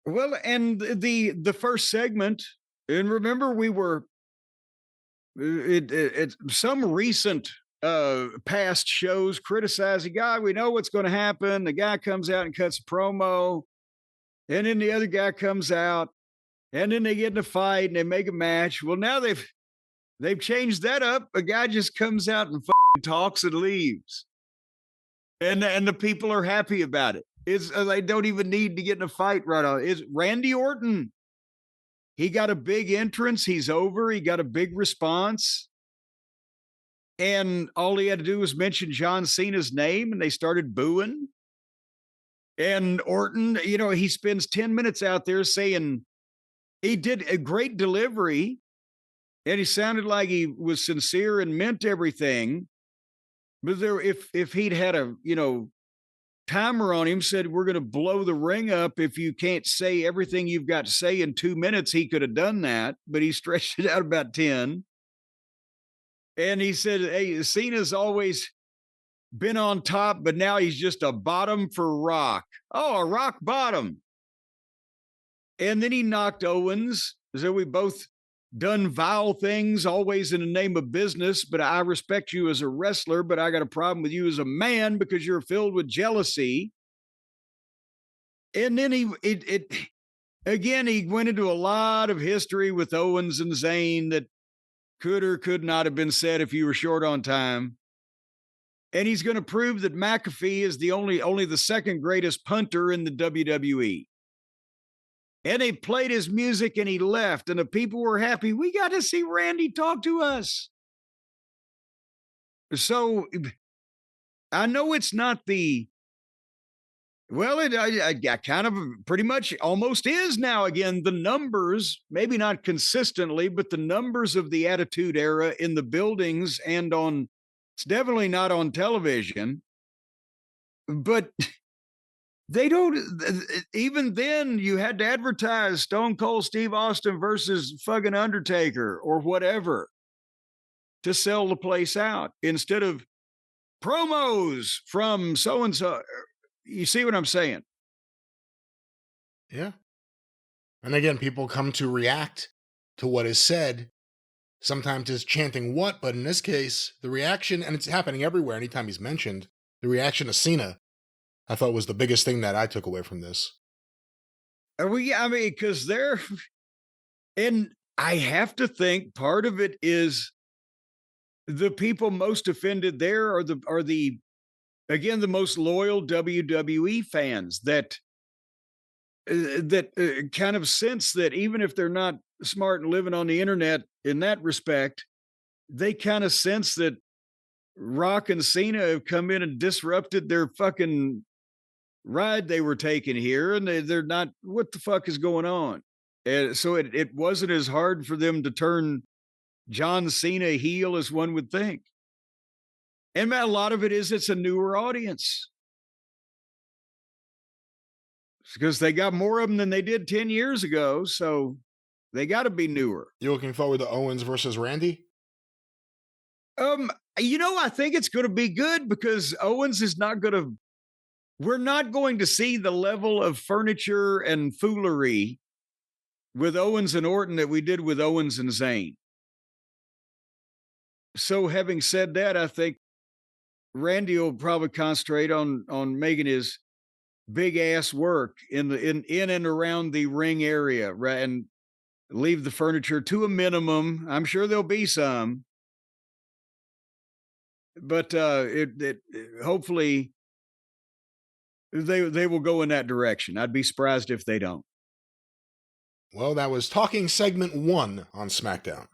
Well, and the first segment, and remember we were it some recent past shows criticizing God. We know what's going to happen. The guy comes out and cuts a promo, and then the other guy comes out, and then they get in a fight and they make a match. Well, now they've changed that up. A guy just comes out and talks and leaves, and the people are happy about it. It's they don't even need to get in a fight right on. It's Randy Orton. He got a big entrance. He's over. He got a big response. And all he had to do was mention John Cena's name, and they started booing. And Orton, he spends 10 minutes out there saying he did a great delivery, and he sounded like he was sincere and meant everything. But if he'd had a timer on him, said we're going to blow the ring up if you can't say everything you've got to say in 2 minutes, he could have done that, but he stretched it out about 10. And he said, hey, Cena's always been on top, but now he's just a bottom for Rock. Oh, a rock bottom. And then he knocked Owens. So we both done vile things, always in the name of business, but I respect you as a wrestler, but I got a problem with you as a man because you're filled with jealousy. And then he went into a lot of history with Owens and Zayn that could or could not have been said if you were short on time. And he's going to prove that McAfee is the only the second greatest punter in the WWE. And they played his music and he left, and the people were happy. We got to see Randy talk to us. So I know it's not I kind of pretty much almost is now again. The numbers, maybe not consistently, but the numbers of the Attitude Era in the buildings and it's definitely not on television, but they don't, even then you had to advertise Stone Cold Steve Austin versus fucking Undertaker or whatever to sell the place out instead of promos from so-and-so. You see what I'm saying? Yeah. And again, people come to react to what is said. Sometimes it's chanting what, but in this case, the reaction, and it's happening everywhere anytime he's mentioned, the reaction to Cena, I thought was the biggest thing that I took away from this. Because and I have to think part of it is the people most offended there are the again, the most loyal WWE fans that kind of sense that even if they're not smart and living on the internet in that respect, they kind of sense that Rock and Cena have come in and disrupted their fucking ride they were taking here, and they're not, what the fuck is going on? And so it wasn't as hard for them to turn John Cena heel as one would think. And a lot of it is it's a newer audience. Because they got more of them than they did 10 years ago, so they got to be newer. You looking forward to Owens versus Randy? I think it's going to be good because Owens is not going to, we're not going to see the level of furniture and foolery with Owens and Orton that we did with Owens and Zayn. So having said that, I think Randy will probably concentrate on making his big ass work in and around the ring area, right, and leave the furniture to a minimum. I'm sure there'll be some, but hopefully they will go in that direction. I'd be surprised if they don't. Well, that was talking segment 1 on SmackDown.